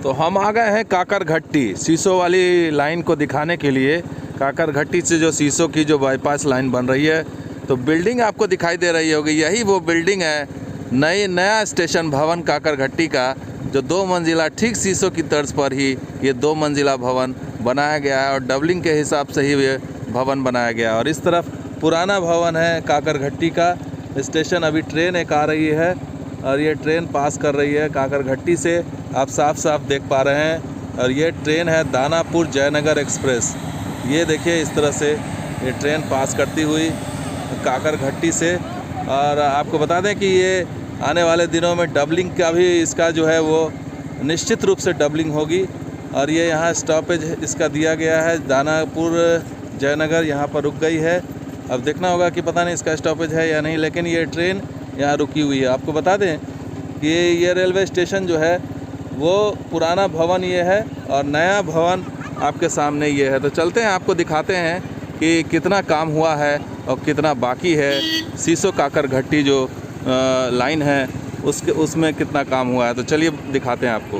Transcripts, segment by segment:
तो हम आ गए हैं काकरघट्टी सीसो वाली लाइन को दिखाने के लिए। काकरघट्टी से जो सीसो की जो बाईपास लाइन बन रही है, तो बिल्डिंग आपको दिखाई दे रही होगी, यही वो बिल्डिंग है, नया स्टेशन भवन काकरघट्टी का, जो 2 मंजिला, ठीक सीसो की तर्ज पर ही ये 2 मंजिला भवन बनाया गया है और डबलिंग के हिसाब से ही ये भवन बनाया गया है। और इस तरफ पुराना भवन है काकरघट्टी का। स्टेशन अभी ट्रेन एक आ रही है और ये ट्रेन पास कर रही है काकरघट्टी से, आप साफ साफ देख पा रहे हैं। और ये ट्रेन है दानापुर जयनगर एक्सप्रेस। ये देखिए इस तरह से ये ट्रेन पास करती हुई काकरघट्टी से। और आपको बता दें कि ये आने वाले दिनों में डबलिंग का भी इसका जो है वो निश्चित रूप से डबलिंग होगी। और ये यहाँ स्टॉपेज इसका दिया गया है, दानापुर जयनगर यहाँ पर रुक गई है। अब देखना होगा कि पता नहीं इसका स्टॉपेज है या नहीं, लेकिन ये ट्रेन यहाँ रुकी हुई है। आपको बता दें कि ये रेलवे स्टेशन जो है वो पुराना भवन ये है और नया भवन आपके सामने ये है। तो चलते हैं, आपको दिखाते हैं कि कितना काम हुआ है और कितना बाकी है। सीसो काकरघट्टी जो लाइन है उसमें कितना काम हुआ है, तो चलिए दिखाते हैं आपको।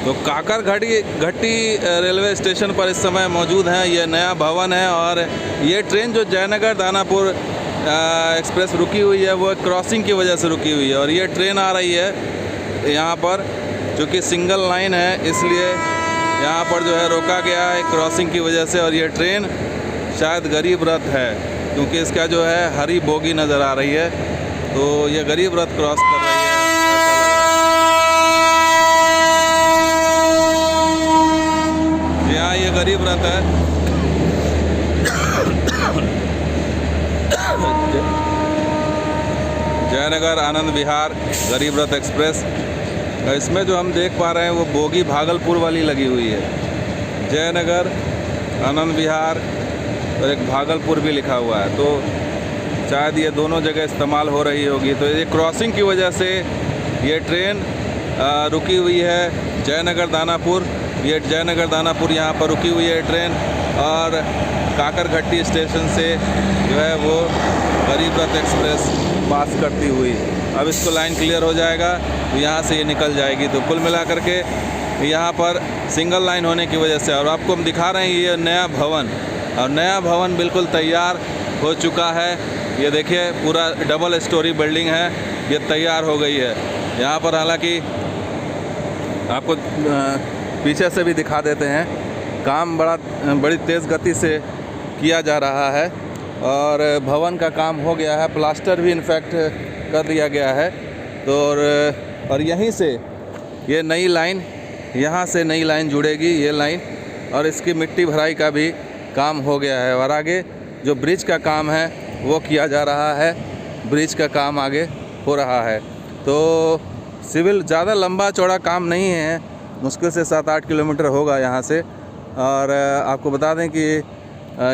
तो काकरघट्टी रेलवे स्टेशन पर इस समय मौजूद हैं। ये नया भवन है और ये ट्रेन जो जयनगर दानापुर एक्सप्रेस रुकी हुई है वो क्रॉसिंग की वजह से रुकी हुई है। और ये ट्रेन आ रही है यहाँ पर, चूँकि सिंगल लाइन है इसलिए यहाँ पर जो है रोका गया है क्रॉसिंग की वजह से। और ये ट्रेन शायद गरीब रथ है, क्योंकि इसका जो है हरी बोगी नज़र आ रही है, तो ये गरीब रथ क्रॉस कर रही है। ये गरीब रथ है। जयनगर आनंद विहार गरीब रथ एक्सप्रेस। इसमें जो हम देख पा रहे हैं वो बोगी भागलपुर वाली लगी हुई है। जयनगर आनंद विहार और एक भागलपुर भी लिखा हुआ है, तो शायद ये दोनों जगह इस्तेमाल हो रही होगी। तो ये क्रॉसिंग की वजह से ये ट्रेन रुकी हुई है जयनगर दानापुर। ये जयनगर दानापुर यहाँ पर रुकी हुई है ट्रेन, और काकरघट्टी स्टेशन से जो है वो गरीब रथ एक्सप्रेस पास करती हुई। अब इसको लाइन क्लियर हो जाएगा तो यहाँ से ये निकल जाएगी। तो कुल मिला करके यहाँ पर सिंगल लाइन होने की वजह से, और आपको हम दिखा रहे हैं ये नया भवन, और नया भवन बिल्कुल तैयार हो चुका है। ये देखिए पूरा डबल स्टोरी बिल्डिंग है, ये तैयार हो गई है। यहाँ पर हालांकि आपको पीछे से भी दिखा देते हैं, काम बड़ी तेज़ गति से किया जा रहा है और भवन का काम हो गया है, प्लास्टर भी इनफैक्ट कर दिया गया है। तो और यहीं से ये नई लाइन, यहाँ से नई लाइन जुड़ेगी ये लाइन, और इसकी मिट्टी भराई का भी काम हो गया है। और आगे जो ब्रिज का काम है वो किया जा रहा है, ब्रिज का काम आगे हो रहा है। तो सिविल ज़्यादा लंबा चौड़ा काम नहीं है, मुश्किल से 7-8 किलोमीटर होगा यहाँ से। और आपको बता दें कि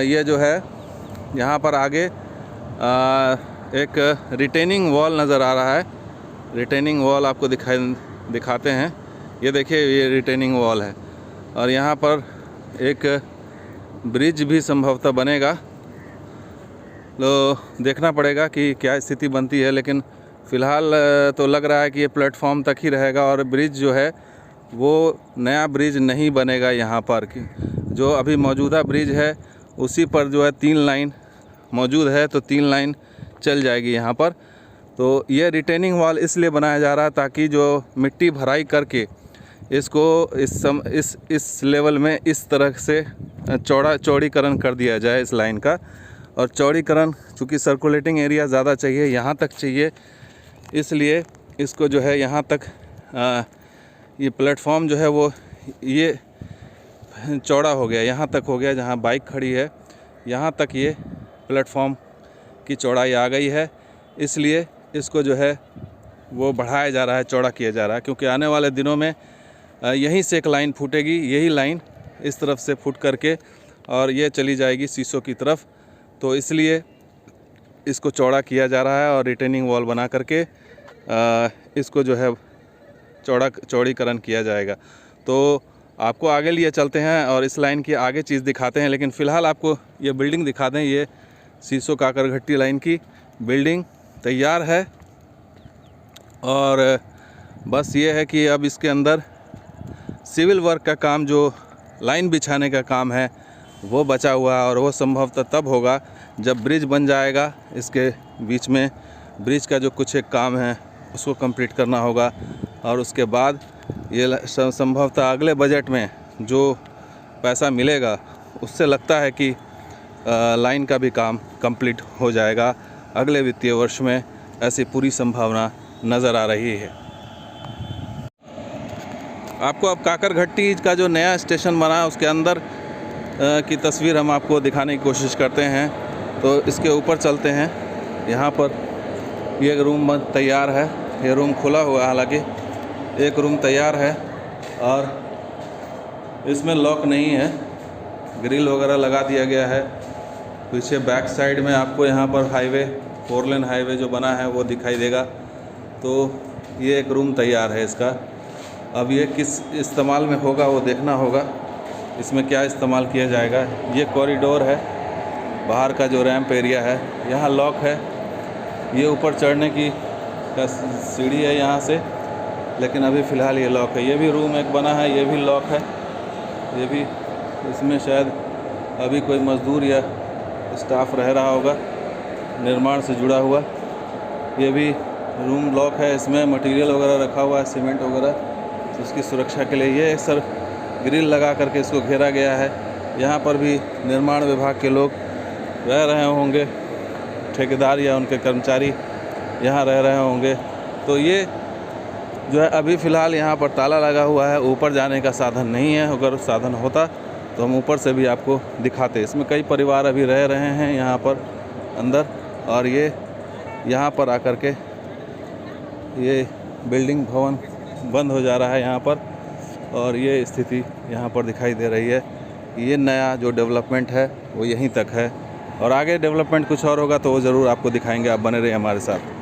ये जो है यहाँ पर आगे एक रिटेनिंग वॉल नज़र आ रहा है। रिटेनिंग वॉल आपको दिखाते हैं। ये देखिए ये रिटेनिंग वॉल है, और यहाँ पर एक ब्रिज भी संभवतः बनेगा। तो देखना पड़ेगा कि क्या स्थिति बनती है, लेकिन फ़िलहाल तो लग रहा है कि ये प्लेटफॉर्म तक ही रहेगा और ब्रिज जो है वो नया ब्रिज नहीं बनेगा। यहाँ पर जो अभी मौजूदा ब्रिज है उसी पर जो है 3 लाइन मौजूद है, तो 3 लाइन चल जाएगी यहाँ पर। तो ये रिटेनिंग वॉल इसलिए बनाया जा रहा है ताकि जो मिट्टी भराई करके इसको इस लेवल में इस तरह से चौड़ीकरण कर दिया जाए इस लाइन का। और चौड़ीकरण चूँकि सर्कुलेटिंग एरिया ज़्यादा चाहिए, यहाँ तक चाहिए, इसलिए इसको जो है यहाँ तक ये प्लेटफॉर्म जो है वो ये चौड़ा हो गया, यहाँ तक हो गया, जहाँ बाइक खड़ी है यहाँ तक ये प्लेटफॉर्म की चौड़ाई आ गई है। इसलिए इसको जो है वो बढ़ाया जा रहा है, चौड़ा किया जा रहा है, क्योंकि आने वाले दिनों में यहीं से एक लाइन फूटेगी, यही लाइन इस तरफ से फूट करके और ये चली जाएगी सीसो की तरफ। तो इसलिए इसको चौड़ा किया जा रहा है और रिटेनिंग वॉल बना करके इसको जो है चौड़ीकरण किया जाएगा। तो आपको आगे लिए चलते हैं और इस लाइन की आगे चीज़ दिखाते हैं, लेकिन फ़िलहाल आपको ये बिल्डिंग दिखा दें। ये सीसो काकरघट्टी लाइन की बिल्डिंग तैयार है और बस ये है कि अब इसके अंदर सिविल वर्क का काम, जो लाइन बिछाने का काम है, वो बचा हुआ है। और वो संभवतः तब होगा जब ब्रिज बन जाएगा। इसके बीच में ब्रिज का जो कुछ एक काम है उसको कंप्लीट करना होगा। और उसके बाद ये संभवतः अगले बजट में जो पैसा मिलेगा उससे लगता है कि लाइन का भी काम कंप्लीट हो जाएगा अगले वित्तीय वर्ष में। ऐसी पूरी संभावना नज़र आ रही है। आपको अब काकरघट्टी का जो नया स्टेशन बना है उसके अंदर की तस्वीर हम आपको दिखाने की कोशिश करते हैं। तो इसके ऊपर चलते हैं। यहाँ पर ये रूम तैयार है। ये रूम खुला हुआ है, हालांकि एक रूम तैयार है और इसमें लॉक नहीं है, ग्रिल वगैरह लगा दिया गया है। पीछे बैक साइड में आपको यहाँ पर हाईवे, 4 लेन हाईवे जो बना है वो दिखाई देगा। तो ये एक रूम तैयार है इसका। अब ये किस इस्तेमाल में होगा वो देखना होगा, इसमें क्या इस्तेमाल किया जाएगा। ये कॉरिडोर है, बाहर का जो रैंप एरिया है, यहाँ लॉक है। ये ऊपर चढ़ने की सीढ़ी है यहाँ से, लेकिन अभी फ़िलहाल ये लॉक है। ये भी रूम एक बना है, ये भी लॉक है। ये भी, इसमें शायद अभी कोई मज़दूर या स्टाफ रह रहा होगा निर्माण से जुड़ा हुआ। ये भी रूम लॉक है, इसमें मटेरियल वगैरह रखा हुआ है, सीमेंट वगैरह, तो उसकी सुरक्षा के लिए ये सर ग्रिल लगा करके इसको घेरा गया है। यहाँ पर भी निर्माण विभाग के लोग रह रहे होंगे, ठेकेदार या उनके कर्मचारी यहाँ रह रहे होंगे। तो ये जो है अभी फ़िलहाल यहाँ पर ताला लगा हुआ है, ऊपर जाने का साधन नहीं है। अगर साधन होता तो हम ऊपर से भी आपको दिखाते। इसमें कई परिवार अभी रह रहे हैं यहाँ पर अंदर। और ये यहाँ पर आकर के ये बिल्डिंग भवन बंद हो जा रहा है यहाँ पर, और ये स्थिति यहाँ पर दिखाई दे रही है। ये नया जो डेवलपमेंट है वो यहीं तक है, और आगे डेवलपमेंट कुछ और होगा तो वो ज़रूर आपको दिखाएंगे। आप बने रहिए हमारे साथ।